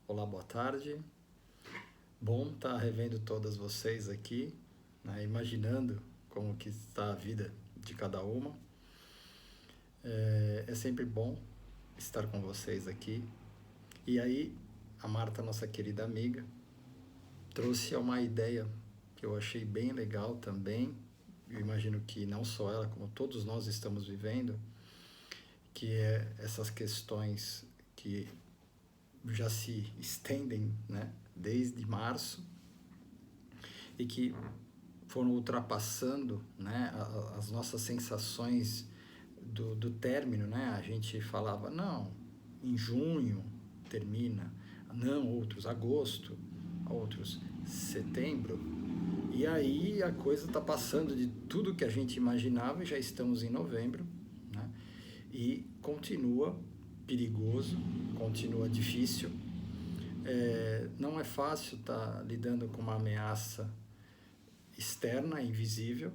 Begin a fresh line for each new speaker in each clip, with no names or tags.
Olá, boa tarde. Bom estar revendo todas vocês aqui, né, imaginando como que está a vida de cada uma. É sempre bom estar com vocês aqui. E aí, a Marta, nossa querida amiga, trouxe uma ideia que eu achei bem legal também. Eu imagino que não só ela, como todos nós estamos vivendo, que é essas questões que já se estendem, né, desde março e que foram ultrapassando, né, as nossas sensações do término, né? A gente falava, não, em junho termina, não, outros agosto, outros setembro, e aí a coisa está passando de tudo que a gente imaginava e já estamos em novembro, né? E continua perigoso, continua difícil. Não é fácil estar lidando com uma ameaça externa, invisível.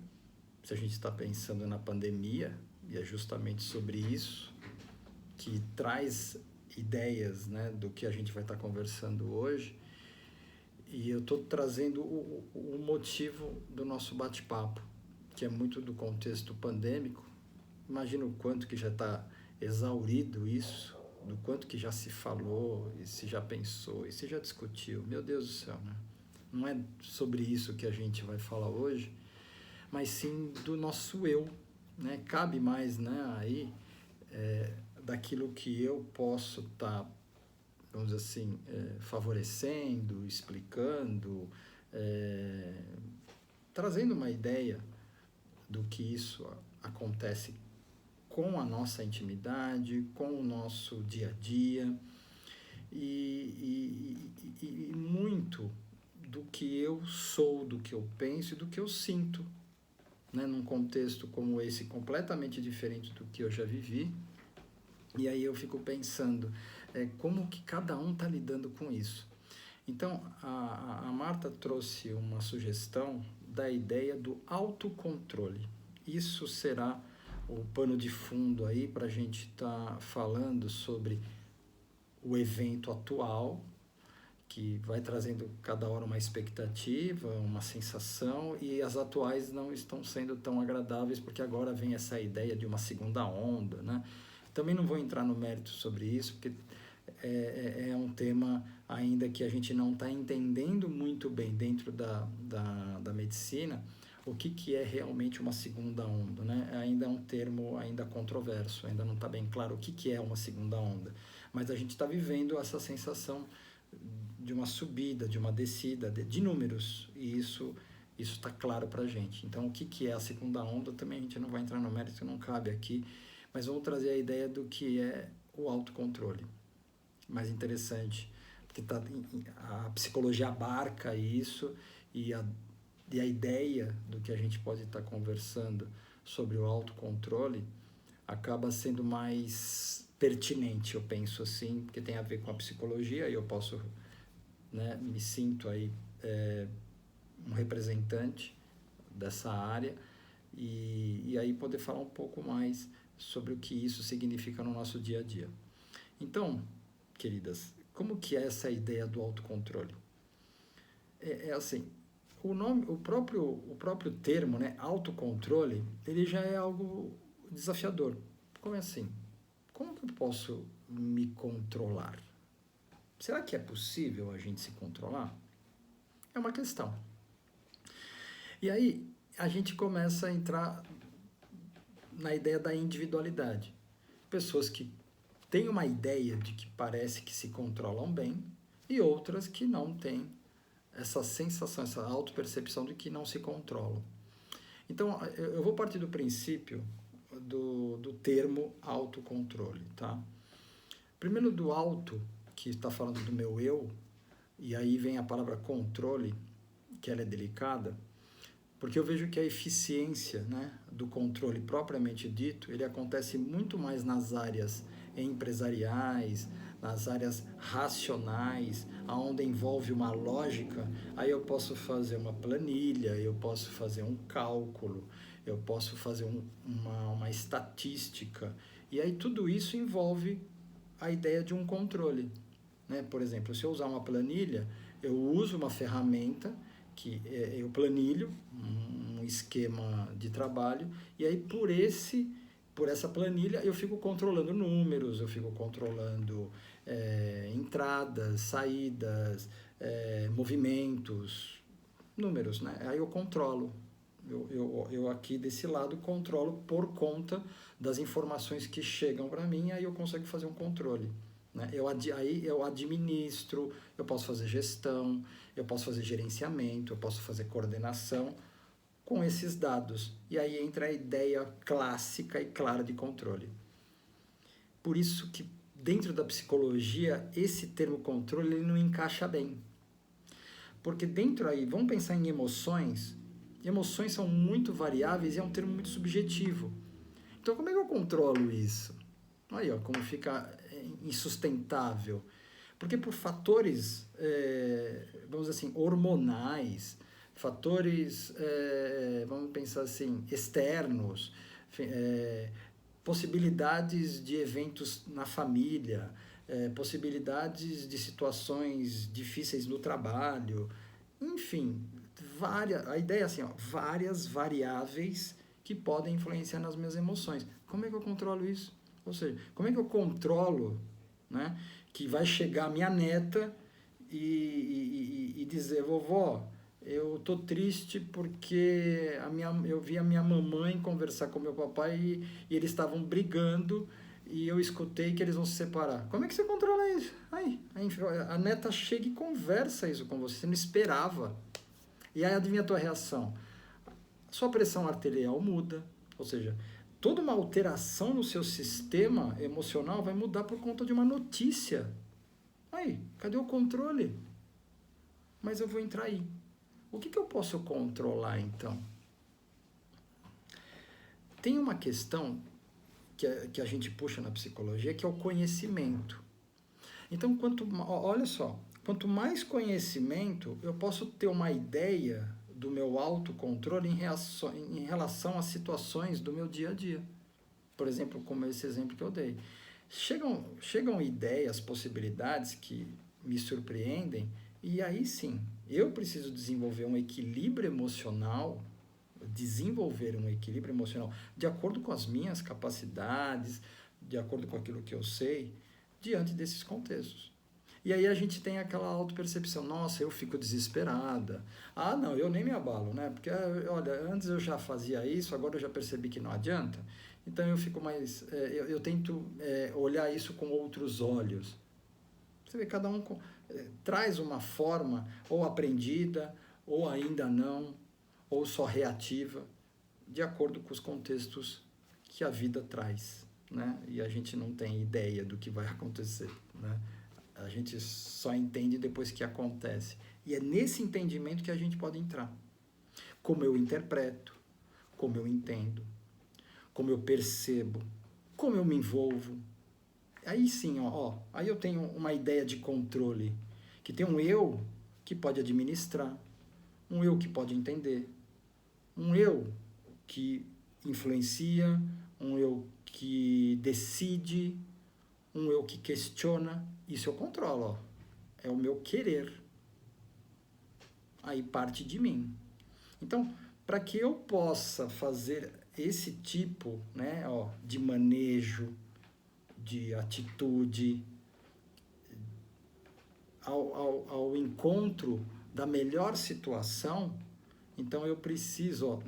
Se a gente está pensando na pandemia, e é justamente sobre isso que traz ideias, né, do que a gente vai estar conversando hoje. E eu estou trazendo o motivo do nosso bate-papo, que é muito do contexto pandêmico. Imagina o quanto que já está exaurido isso, do quanto que já se falou, e se já pensou, e se já discutiu. Meu Deus do céu, né? Não é sobre isso que a gente vai falar hoje, mas sim do nosso eu, né? Cabe mais, né, aí, daquilo que eu posso estar, vamos dizer assim, favorecendo, explicando, trazendo uma ideia do que isso acontece com a nossa intimidade, com o nosso dia a dia e muito do que eu sou, do que eu penso e do que eu sinto, né, num contexto como esse, completamente diferente do que eu já vivi. E aí eu fico pensando, como que cada um está lidando com isso. Então, a Marta trouxe uma sugestão da ideia do autocontrole. Isso será o pano de fundo aí para a gente estar falando sobre o evento atual, que vai trazendo cada hora uma expectativa, uma sensação, e as atuais não estão sendo tão agradáveis, porque agora vem essa ideia de uma segunda onda, né? Também não vou entrar no mérito sobre isso, porque é um tema ainda que a gente não está entendendo muito bem dentro da medicina, o que é realmente uma segunda onda, né? Ainda é um termo ainda controverso, ainda não está bem claro o que é uma segunda onda, mas a gente está vivendo essa sensação de uma subida, de uma descida de números, e isso está claro para a gente. Então, o que é a segunda onda, também a gente não vai entrar no mérito, não cabe aqui, mas vamos trazer a ideia do que é o autocontrole. Mais interessante, porque a psicologia abarca isso, e a ideia do que a gente pode estar conversando sobre o autocontrole acaba sendo mais pertinente, eu penso assim, porque tem a ver com a psicologia, e eu posso, né, me sinto aí um representante dessa área, e aí poder falar um pouco mais sobre o que isso significa no nosso dia a dia. Então, queridas, como que é essa ideia do autocontrole? É assim, o próprio termo, né, autocontrole, ele já é algo desafiador. Como é assim? Como que eu posso me controlar? Será que é possível a gente se controlar? É uma questão. E aí a gente começa a entrar na ideia da individualidade. Pessoas que têm uma ideia de que parece que se controlam bem e outras que não têm essa sensação, essa autopercepção de que não se controlam. Então, eu vou partir do princípio do termo autocontrole, tá? Primeiro do auto, que está falando do meu eu, e aí vem a palavra controle, que ela é delicada, porque eu vejo que a eficiência, né, do controle propriamente dito, ele acontece muito mais nas áreas empresariais, nas áreas racionais, aonde envolve uma lógica. Aí eu posso fazer uma planilha, eu posso fazer um cálculo, eu posso fazer uma estatística, e aí tudo isso envolve a ideia de um controle. né? Por exemplo, se eu usar uma planilha, eu uso uma ferramenta que eu planilho, um esquema de trabalho, e aí por essa planilha eu fico controlando números, eu fico controlando entradas, saídas, movimentos, números, né? Aí eu controlo. Eu aqui desse lado controlo por conta das informações que chegam para mim, aí eu consigo fazer um controle. Né? Aí eu administro, eu posso fazer gestão, eu posso fazer gerenciamento, eu posso fazer coordenação com esses dados. E aí entra a ideia clássica e clara de controle. Por isso que dentro da psicologia, esse termo controle ele não encaixa bem. Porque dentro aí, vamos pensar em emoções. Emoções são muito variáveis e é um termo muito subjetivo. Então, como é que eu controlo isso? Aí, ó, como fica insustentável. Porque por fatores, vamos dizer assim, hormonais, fatores, vamos pensar assim, externos, possibilidades de eventos na família, possibilidades de situações difíceis no trabalho, enfim, a ideia é assim, ó, várias variáveis que podem influenciar nas minhas emoções. Como é que eu controlo isso? Ou seja, como é que eu controlo, né, que vai chegar a minha neta e dizer, vovó, eu tô triste porque eu vi a minha mamãe conversar com meu papai e eles estavam brigando e eu escutei que eles vão se separar. Como é que você controla isso? Aí, a neta chega e conversa isso com você, você não esperava. E aí adivinha a tua reação? Sua pressão arterial muda, ou seja, toda uma alteração no seu sistema emocional vai mudar por conta de uma notícia. Aí, cadê o controle? Mas eu vou entrar aí. O que eu posso controlar, então? Tem uma questão que a gente puxa na psicologia, que é o conhecimento. Então, olha só, quanto mais conhecimento, eu posso ter uma ideia do meu autocontrole em relação às situações do meu dia a dia. Por exemplo, como esse exemplo que eu dei. Chegam ideias, possibilidades que me surpreendem, e aí sim, eu preciso desenvolver um equilíbrio emocional de acordo com as minhas capacidades, de acordo com aquilo que eu sei, diante desses contextos. E aí a gente tem aquela autopercepção, nossa, eu fico desesperada. Ah, não, eu nem me abalo, né? Porque, olha, antes eu já fazia isso, agora eu já percebi que não adianta. Então eu fico mais, eu tento olhar isso com outros olhos. Você vê, cada um traz uma forma ou aprendida, ou ainda não, ou só reativa, de acordo com os contextos que a vida traz, né? E a gente não tem ideia do que vai acontecer, né? A gente só entende depois que acontece. E é nesse entendimento que a gente pode entrar. Como eu interpreto, como eu entendo, como eu percebo, como eu me envolvo. Aí sim, aí eu tenho uma ideia de controle, que tem um eu que pode administrar, um eu que pode entender, um eu que influencia, um eu que decide, um eu que questiona. Isso eu controlo, ó. É o meu querer. Aí parte de mim. Então, para que eu possa fazer esse tipo, né, de manejo, de atitude, ao encontro da melhor situação, então eu preciso,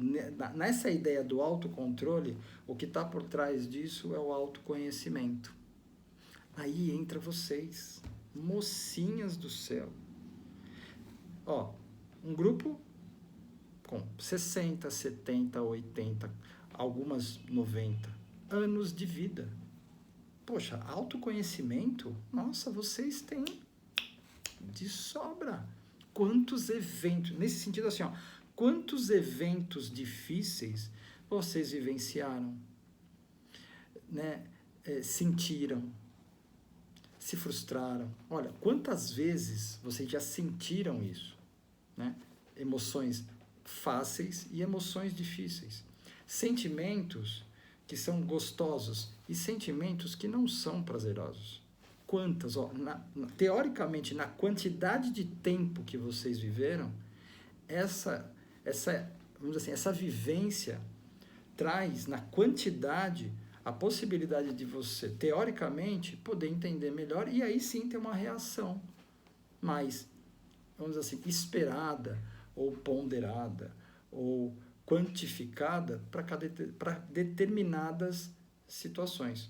nessa ideia do autocontrole, o que está por trás disso é o autoconhecimento. Aí entra vocês, mocinhas do céu. Um grupo com 60, 70, 80, algumas 90 anos de vida. Poxa, autoconhecimento? Nossa, vocês têm de sobra. Quantos eventos, nesse sentido assim, quantos eventos difíceis vocês vivenciaram, né? Sentiram, se frustraram. Olha, quantas vezes vocês já sentiram isso, né? Emoções fáceis e emoções difíceis. Sentimentos que são gostosos e sentimentos que não são prazerosos. quantas, ó, teoricamente, na quantidade de tempo que vocês viveram, vamos dizer assim, essa vivência traz na quantidade a possibilidade de você, teoricamente, poder entender melhor e aí sim ter uma reação mais, vamos dizer assim, esperada ou ponderada ou quantificada para determinadas situações.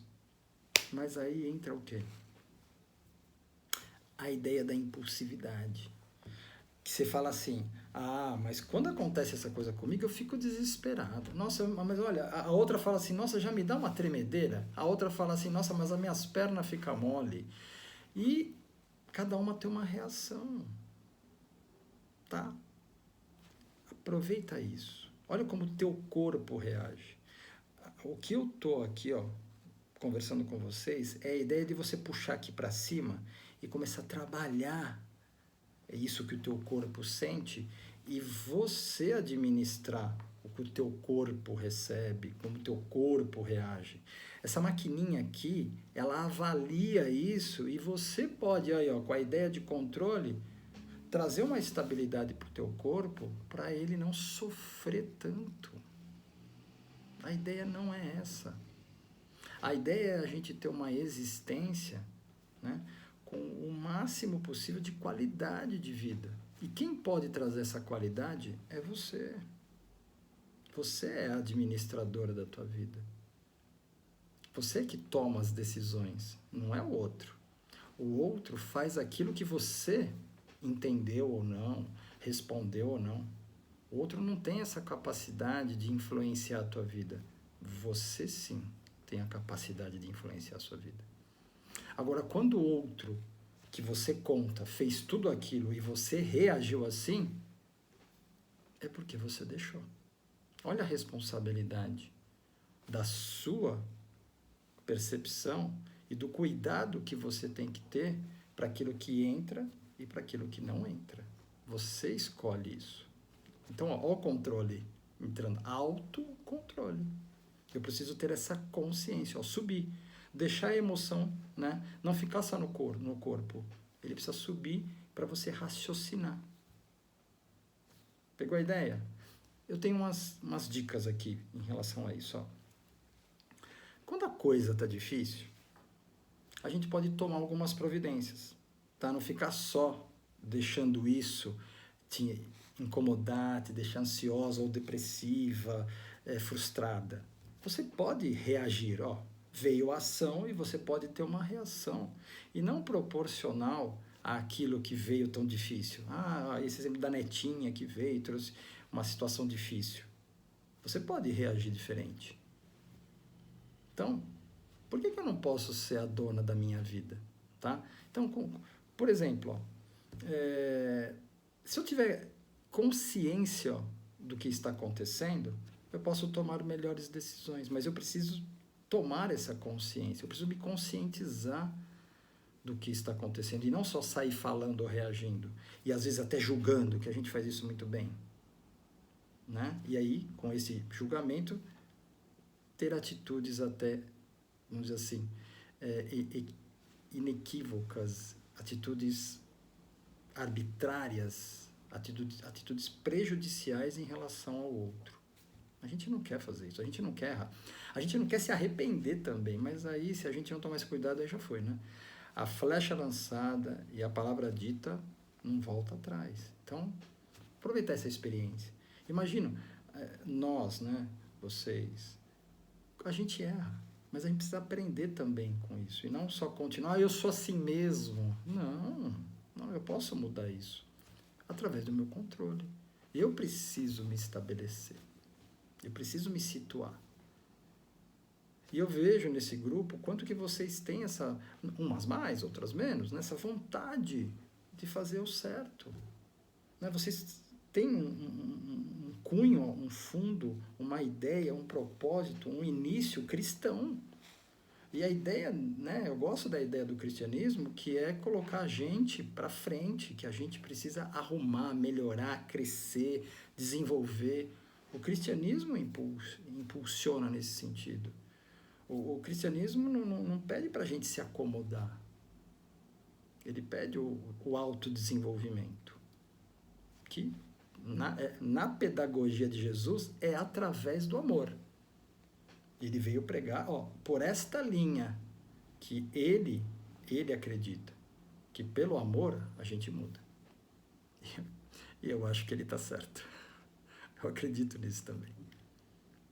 Mas aí entra o quê? A ideia da impulsividade. Que você fala assim, mas quando acontece essa coisa comigo, eu fico desesperado. Nossa, mas olha, a outra fala assim, nossa, já me dá uma tremedeira. A outra fala assim, nossa, mas as minhas pernas ficam mole. E cada uma tem uma reação. Tá? Aproveita isso. Olha como o teu corpo reage. O que eu tô aqui, ó, conversando com vocês, é a ideia de você puxar aqui para cima e começar a trabalhar isso que o teu corpo sente e você administrar o que o teu corpo recebe, como o teu corpo reage. Essa maquininha aqui, ela avalia isso e você pode, aí, ó, com a ideia de controle, trazer uma estabilidade para o teu corpo para ele não sofrer tanto. A ideia não é essa. A ideia é a gente ter uma existência, né, com o máximo possível de qualidade de vida. E quem pode trazer essa qualidade é você. Você é a administradora da tua vida. Você é que toma as decisões, não é o outro. O outro faz aquilo que você entendeu ou não, respondeu ou não. O outro não tem essa capacidade de influenciar a tua vida. Você sim tem a capacidade de influenciar a sua vida. Agora, quando o outro que você conta fez tudo aquilo e você reagiu assim, é porque você deixou. Olha a responsabilidade da sua percepção e do cuidado que você tem que ter para aquilo que entra e para aquilo que não entra. Você escolhe isso. Então, ó, o controle entrando, autocontrole. Eu preciso ter essa consciência, ó, subir, deixar a emoção, né, não ficar só no corpo. Ele precisa subir para você raciocinar. Pegou a ideia? Eu tenho umas dicas aqui em relação a isso. Ó. Quando a coisa está difícil, a gente pode tomar algumas providências. Tá? Não ficar só deixando isso te incomodar, te deixar ansiosa ou depressiva, frustrada. Você pode reagir, ó. Veio a ação e você pode ter uma reação. E não proporcional àquilo que veio tão difícil. Esse exemplo da netinha que veio e trouxe uma situação difícil. Você pode reagir diferente. Então, por que eu não posso ser a dona da minha vida? Tá? Então, por exemplo, ó, se eu tiver consciência, ó, do que está acontecendo, eu posso tomar melhores decisões, mas eu preciso tomar essa consciência, eu preciso me conscientizar do que está acontecendo e não só sair falando ou reagindo e às vezes até julgando, que a gente faz isso muito bem, né? E aí, com esse julgamento, ter atitudes até, vamos dizer assim, inequívocas, atitudes arbitrárias, atitudes prejudiciais em relação ao outro. A gente não quer fazer isso, a gente não quer errar. A gente não quer se arrepender também, mas aí, se a gente não tomar esse cuidado, aí já foi, né? A flecha lançada e a palavra dita não volta atrás. Então, aproveitar essa experiência. Imagina, nós, né, vocês, a gente erra, mas a gente precisa aprender também com isso. E não só continuar, eu sou assim mesmo. Não, eu posso mudar isso através do meu controle. Eu preciso me estabelecer. Eu preciso me situar. E eu vejo nesse grupo quanto que vocês têm essa, umas mais, outras menos, nessa vontade de fazer o certo. Né? Vocês têm um cunho, um fundo, uma ideia, um propósito, um início cristão. E a ideia, né, eu gosto da ideia do cristianismo, que é colocar a gente para frente, que a gente precisa arrumar, melhorar, crescer, desenvolver. O cristianismo impulsiona nesse sentido. O cristianismo não pede para a gente se acomodar. Ele pede o autodesenvolvimento, que na pedagogia de Jesus é através do amor. Ele veio pregar, por esta linha que ele acredita que pelo amor a gente muda. E eu acho que ele está certo. Eu acredito nisso também.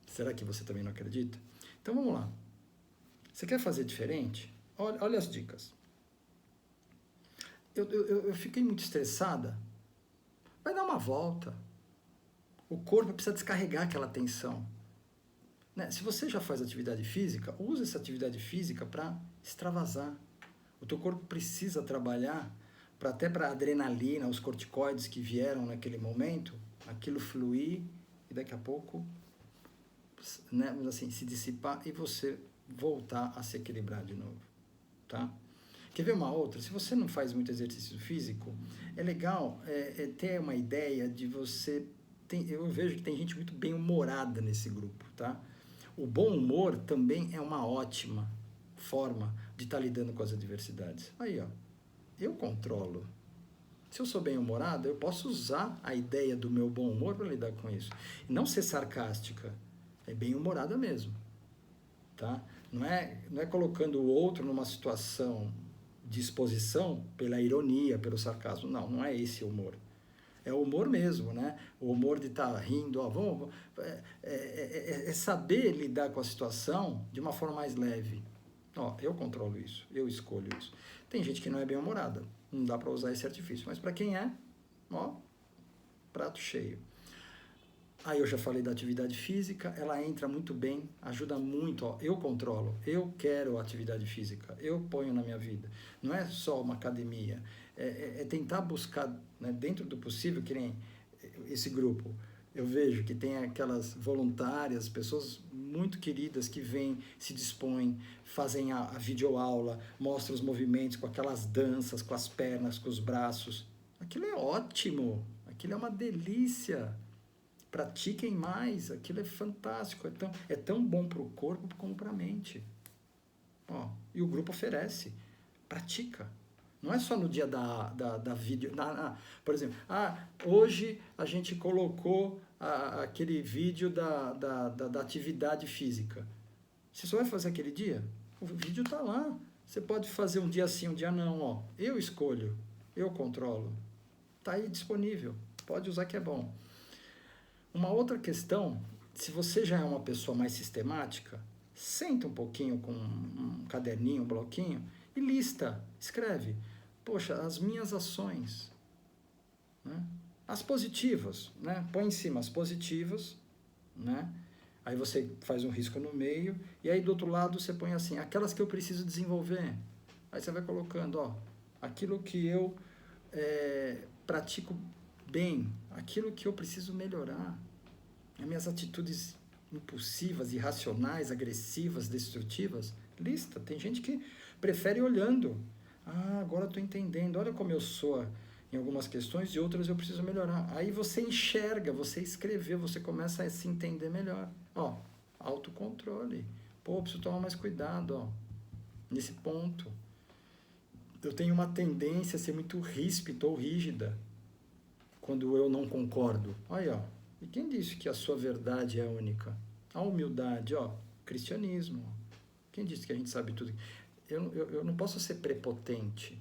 Será que você também não acredita? Então vamos lá. Você quer fazer diferente? Olha as dicas. Eu fiquei muito estressada. Vai dar uma volta. O corpo precisa descarregar aquela tensão. Né? Se você já faz atividade física, use essa atividade física para extravasar. O teu corpo precisa trabalhar até para a adrenalina, os corticoides que vieram naquele momento, aquilo fluir e daqui a pouco, né, assim, se dissipar e você voltar a se equilibrar de novo, tá? Quer ver uma outra? Se você não faz muito exercício físico, é legal ter uma ideia de você... eu vejo que tem gente muito bem-humorada nesse grupo, tá? O bom humor também é uma ótima forma de estar lidando com as adversidades. Aí, eu controlo. Se eu sou bem-humorado, eu posso usar a ideia do meu bom humor para lidar com isso. E não ser sarcástica. É bem-humorada mesmo. Tá? Não é colocando o outro numa situação de exposição pela ironia, pelo sarcasmo. Não é esse o humor. É o humor mesmo, né? O humor de estar rindo, é saber lidar com a situação de uma forma mais leve. Eu controlo isso, eu escolho isso. Tem gente que não é bem-humorada, não dá para usar esse artifício, mas para quem é, prato cheio. Aí eu já falei da atividade física, ela entra muito bem, ajuda muito, eu controlo, eu quero atividade física, eu ponho na minha vida. Não é só uma academia, é tentar buscar, né, dentro do possível, que nem esse grupo. Eu vejo que tem aquelas voluntárias, pessoas muito queridas que vêm, se dispõem, fazem a videoaula, mostram os movimentos com aquelas danças, com as pernas, com os braços. Aquilo é ótimo, aquilo é uma delícia. Pratiquem mais, aquilo é fantástico, é tão bom para o corpo como para a mente. E o grupo oferece, pratica. Não é só no dia da vídeo. Por exemplo, hoje a gente colocou aquele vídeo da atividade física. Você só vai fazer aquele dia? O vídeo está lá. Você pode fazer um dia sim, um dia não. Eu escolho, eu controlo. Está aí disponível. Pode usar que é bom. Uma outra questão, se você já é uma pessoa mais sistemática, senta um pouquinho com um caderninho, um bloquinho, e lista, escreve, poxa, as minhas ações, né? As positivas, né? Põe em cima as positivas, né? Aí você faz um risco no meio, e aí do outro lado você põe assim, aquelas que eu preciso desenvolver. Aí você vai colocando, aquilo que eu pratico bem, aquilo que eu preciso melhorar, as minhas atitudes impulsivas, irracionais, agressivas, destrutivas, lista. Tem gente que prefere olhando. Agora estou entendendo, olha como eu sou em algumas questões e outras eu preciso melhorar. Aí você enxerga, você escreveu, você começa a se entender melhor. Autocontrole. Preciso tomar mais cuidado, nesse ponto. Eu tenho uma tendência a ser muito ríspida ou rígida quando eu não concordo. E quem disse que a sua verdade é única? A humildade, cristianismo. Quem disse que a gente sabe tudo? Eu não posso ser prepotente.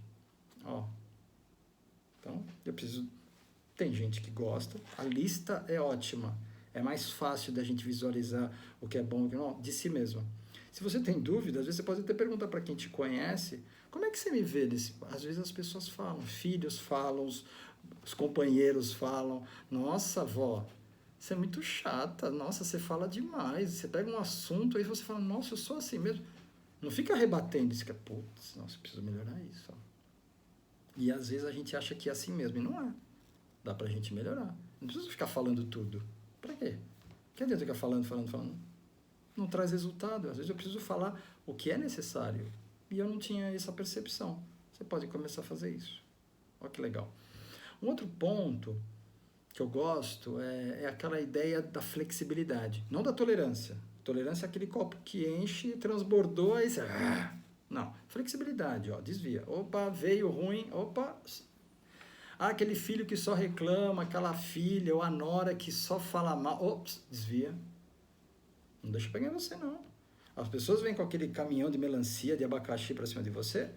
Então, eu preciso... Tem gente que gosta, a lista é ótima. É mais fácil da gente visualizar o que é bom e o que não, de si mesmo. Se você tem dúvida, às vezes você pode até perguntar para quem te conhece, como é que você me vê? Às vezes as pessoas falam, filhos falam, os companheiros falam, nossa, avó, você é muito chata, nossa, você fala demais, você pega um assunto, aí você fala, nossa, eu sou assim mesmo. Não fica rebatendo, isso que nossa, eu preciso melhorar isso. E às vezes a gente acha que é assim mesmo, e não é. Dá pra gente melhorar. Não precisa ficar falando tudo. Pra quê? Que adianta ficar falando? Não traz resultado. Às vezes eu preciso falar o que é necessário. E eu não tinha essa percepção. Você pode começar a fazer isso. Olha que legal. Um outro ponto que eu gosto é aquela ideia da flexibilidade. Não da tolerância. Tolerância é aquele copo que enche, transbordou, aí você... Não. Flexibilidade, ó, desvia. Opa, veio ruim, opa. Ah, aquele filho que só reclama, aquela filha ou a nora que só fala mal. Ops, desvia. Não deixa pegar em você, não. As pessoas vêm com aquele caminhão de melancia, de abacaxi pra cima de você,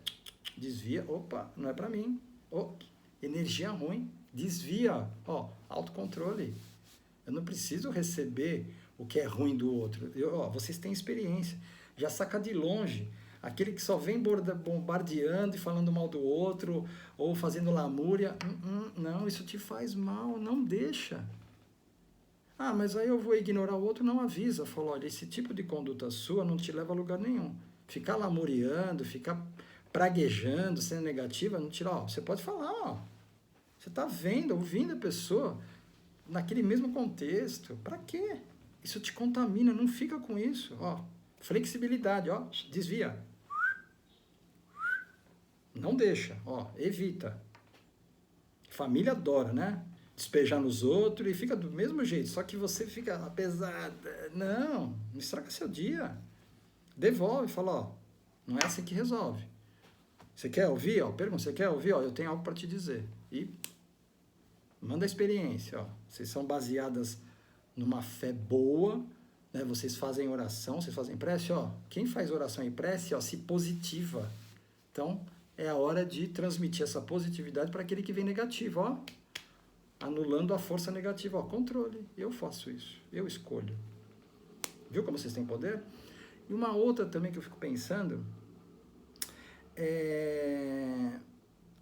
desvia. Opa, não é pra mim. Ops, energia ruim, desvia. Ó, autocontrole. Eu não preciso receber o que é ruim do outro. Vocês têm experiência. Já saca de longe. Aquele que só vem bombardeando e falando mal do outro, ou fazendo lamúria. Não, isso te faz mal, não deixa. Ah, mas aí eu vou ignorar o outro, não avisa. Falou, olha, esse tipo de conduta sua não te leva a lugar nenhum. Ficar lamuriando, ficar praguejando, sendo negativa, não tira. Ó, você pode falar, ó. Você está vendo, ouvindo a pessoa naquele mesmo contexto. Para quê? Isso te contamina, não fica com isso. Ó, flexibilidade, ó, desvia. Não deixa, ó, evita. Família adora, né? Despejar nos outros e fica do mesmo jeito, só que você fica pesada. Não estraga seu dia. Devolve, fala, ó, não é assim que resolve. Você quer ouvir? Ó, pergunta, você quer ouvir? Ó, eu tenho algo para te dizer. E manda a experiência, ó. Vocês são baseadas numa fé boa, né? Vocês fazem oração, vocês fazem prece, ó. Quem faz oração e prece, ó, se positiva. Então, é a hora de transmitir essa positividade para aquele que vem negativo, ó. Anulando a força negativa, ó. Controle. Eu faço isso. Eu escolho. Viu como vocês têm poder? E uma outra também que eu fico pensando é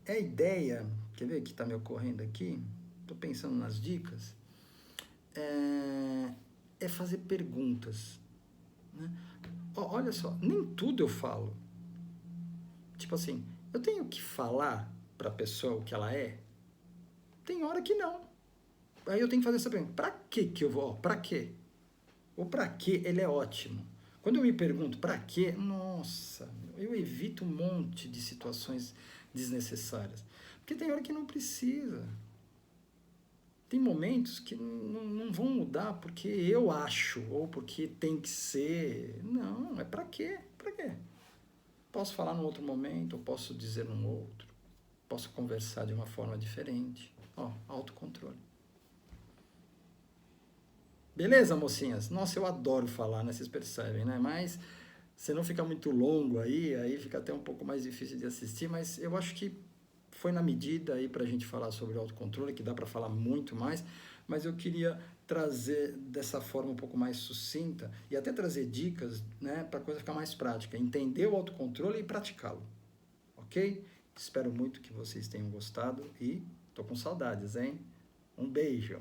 a ideia, quer ver que está me ocorrendo aqui? Estou pensando nas dicas. É fazer perguntas. Né? Ó, olha só, nem tudo eu falo. Tipo assim, eu tenho que falar para a pessoa o que ela é? Tem hora que não. Aí eu tenho que fazer essa pergunta. Para que eu vou? Para quê? O para quê, ele é ótimo. Quando eu me pergunto para quê, nossa, eu evito um monte de situações desnecessárias. Porque tem hora que não precisa. Tem momentos que não vão mudar porque eu acho, ou porque tem que ser. Não, é para quê? Para quê? Posso falar num outro momento, ou posso dizer num outro. Posso conversar de uma forma diferente. Ó, autocontrole. Beleza, mocinhas? Nossa, eu adoro falar, né? Vocês percebem, né? Mas se não fica muito longo aí fica até um pouco mais difícil de assistir, mas eu acho que foi na medida aí pra gente falar sobre autocontrole, que dá para falar muito mais, mas eu queria trazer dessa forma um pouco mais sucinta e até trazer dicas, né, para a coisa ficar mais prática, entender o autocontrole e praticá-lo, ok? Espero muito que vocês tenham gostado e tô com saudades, hein? Um beijo!